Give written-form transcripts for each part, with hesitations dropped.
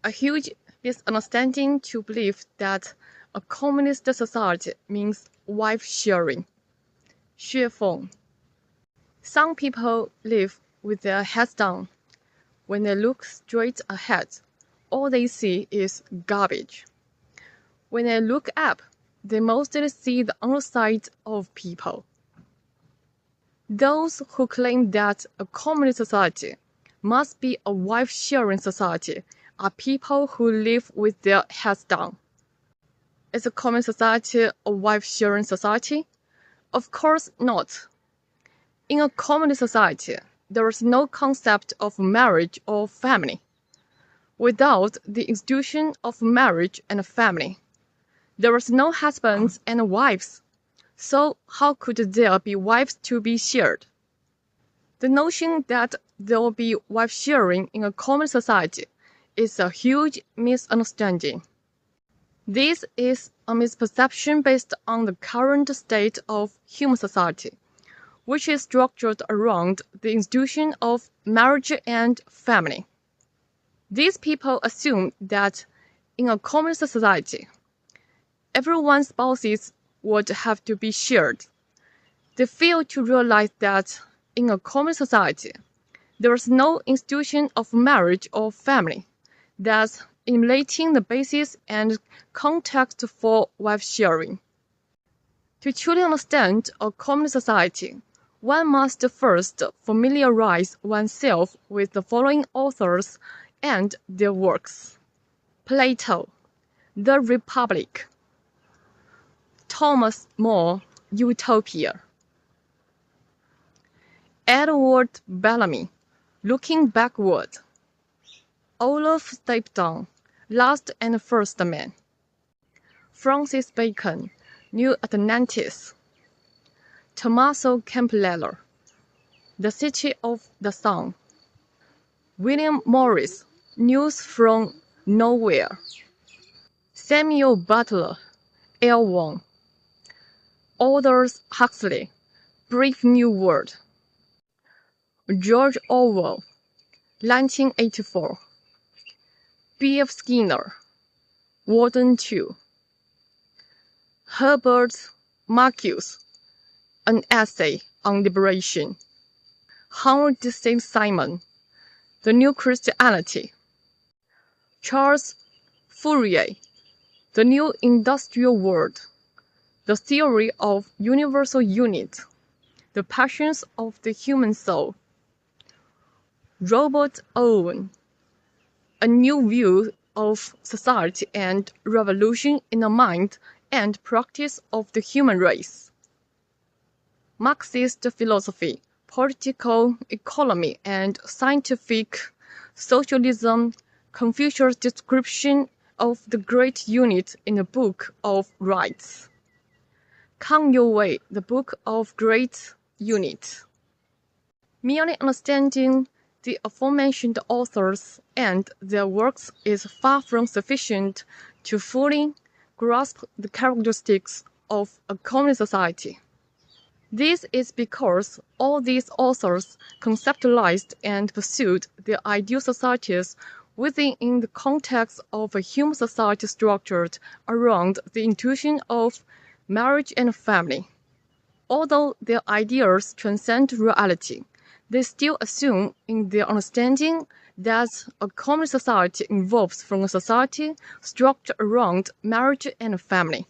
a huge misunderstanding to believe that a communist society means wife sharing. 血凤. Some people live with their heads down. When they look straight ahead, all they see is garbage. When they look up, they mostly see the underside of people. Those who claim that a communist society must be a wife-sharing society are people who live with their heads down. Is a communist society a wife-sharing society? Of course not. In a communist society, there is no concept of marriage or family. Without the institution of marriage and family, there is no husbands and wives. So how could there be wives to be shared? The notion that there will be wife sharing in a common society is a huge misunderstanding. This is a misperception based on the current state of human society, which is structured around the institution of marriage and family. These people assume that in a communist society, everyone's spouses would have to be shared. They fail to realize that in a communist society, there is no institution of marriage or family, thus eliminating the basis and context for wife sharing. To truly understand a communist society, one must first familiarize oneself with the following authors and their works: Plato, The Republic; Thomas More, Utopia; Edward Bellamy, Looking Backward; Olaf Stapledon, Last and First Man; Francis Bacon, New Atlantis; Tommaso Campbell, The City of the Sun; William Morris, News from Nowhere; Samuel Butler, L1; Aldous Huxley, Brave New World; George Orwell, 1984; B.F. Skinner, Warden 2; Herbert Marcuse, An Essay on Liberation; Henry de Saint-Simon, The New Christianity; Charles Fourier, The New Industrial World; The Theory of Universal Unit; The Passions of the Human Soul; Robert Owen, A New View of Society and Revolution in the Mind and Practice of the Human Race; Marxist Philosophy, Political Economy and Scientific Socialism, Confucius' Description of the Great Unit in the Book of Rights; Kang Youwei, The Book of Great Unit. Merely understanding the aforementioned authors and their works is far from sufficient to fully grasp the characteristics of a communist society. This is because all these authors conceptualized and pursued their ideal societies within the context of a human society structured around the institution of marriage and family. Although their ideas transcend reality, they still assume in their understanding that a common society evolves from a society structured around marriage and family.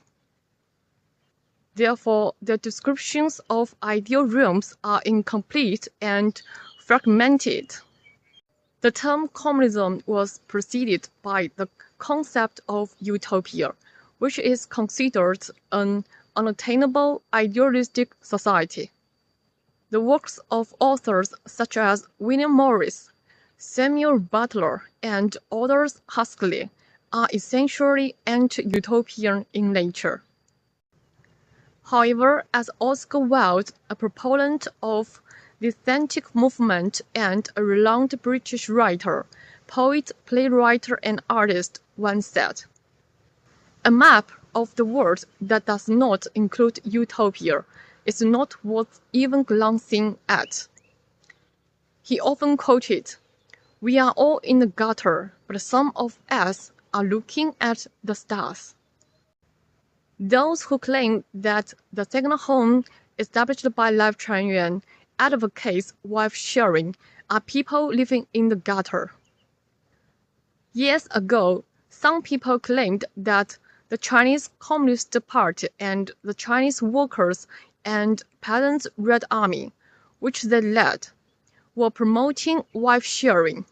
Therefore, their descriptions of ideal realms are incomplete and fragmented. The term communism was preceded by the concept of utopia, which is considered an unattainable idealistic society. The works of authors such as William Morris, Samuel Butler, and Aldous Huxley are essentially anti-utopian in nature. However, as Oscar Wilde, a proponent of the aesthetic movement and a renowned British writer, poet, playwright, and artist, once said, "A map of the world that does not include utopia is not worth even glancing at." He often quoted, We are all in the gutter, but some of us are looking at the stars. Those who claim that the second home established by Lifechanyuan advocates wife sharing are people living in the gutter. Years ago, some people claimed that the Chinese Communist Party and the Chinese Workers and Peasants' Red Army, which they led, were promoting wife sharing.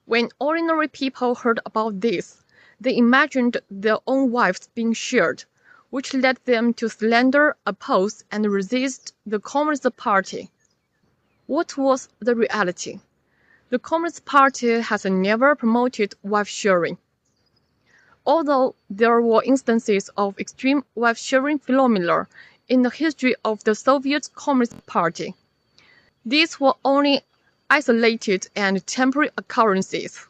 When ordinary people heard about this, they imagined their own wives being shared, which led them to slander, oppose, and resist the Communist Party. What was the reality? The Communist Party has never promoted wife sharing. Although there were instances of extreme wife sharing phenomena in the history of the Soviet Communist Party, these were only isolated and temporary occurrences.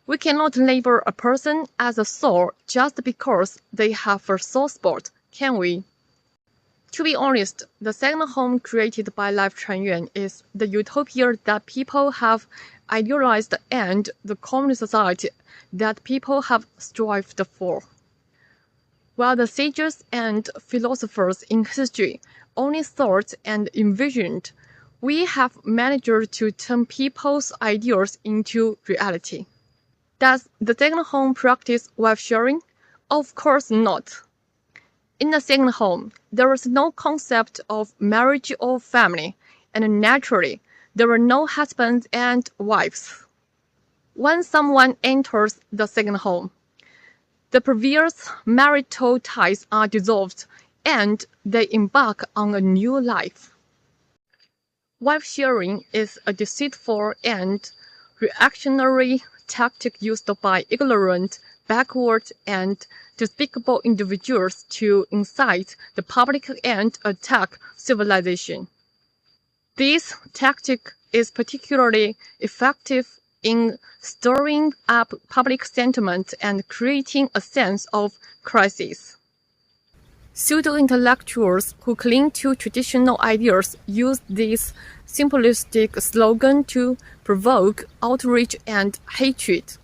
We cannot label a person as a soul just because they have a soul spot, can we? To be honest, the second home created by Lifechanyuan is the utopia that people have idealized and the communist society that people have strived for. While the sages and philosophers in history only thought and envisioned, we have managed to turn people's ideas into reality. Does the second home practice wife sharing? Of course not. In the second home, there is no concept of marriage or family, and naturally, there are no husbands and wives. When someone enters the second home, the previous marital ties are dissolved and they embark on a new life. Wife sharing is a deceitful and reactionary tactic used by ignorant, backward, and despicable individuals to incite the public and attack civilization. This tactic is particularly effective in stirring up public sentiment and creating a sense of crisis. Pseudo-intellectuals who cling to traditional ideas use this simplistic slogan to provoke outrage and hatred,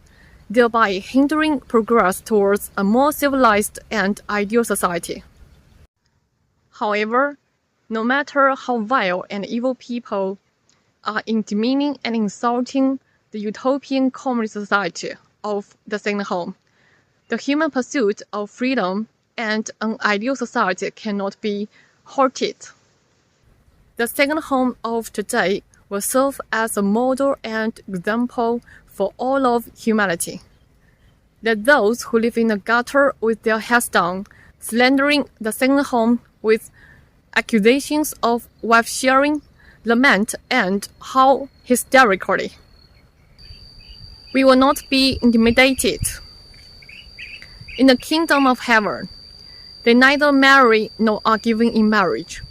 thereby hindering progress towards a more civilized and ideal society. However, no matter how vile and evil people are in demeaning and insulting the utopian communist society of the second home, the human pursuit of freedom and an ideal society cannot be halted. The second home of today will serve as a model and example for all of humanity. Let those who live in the gutter with their heads down, slandering the second home with accusations of wife sharing, lament and howl hysterically. We will not be intimidated. In the kingdom of heaven, they neither marry nor are given in marriage.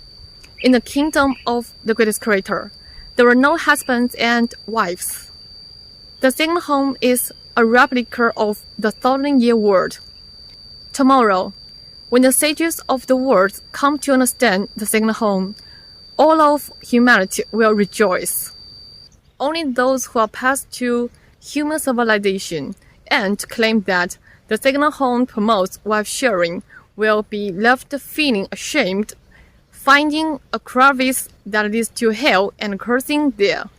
In the kingdom of the greatest creator, there are no husbands and wives. The second home is a replica of the 1,000-year world. Tomorrow, when the sages of the world come to understand the second home, all of humanity will rejoice. Only those who are past to human civilization and claim that the second home promotes wife sharing will be left feeling ashamed, finding a crevice that leads to hell and cursing there.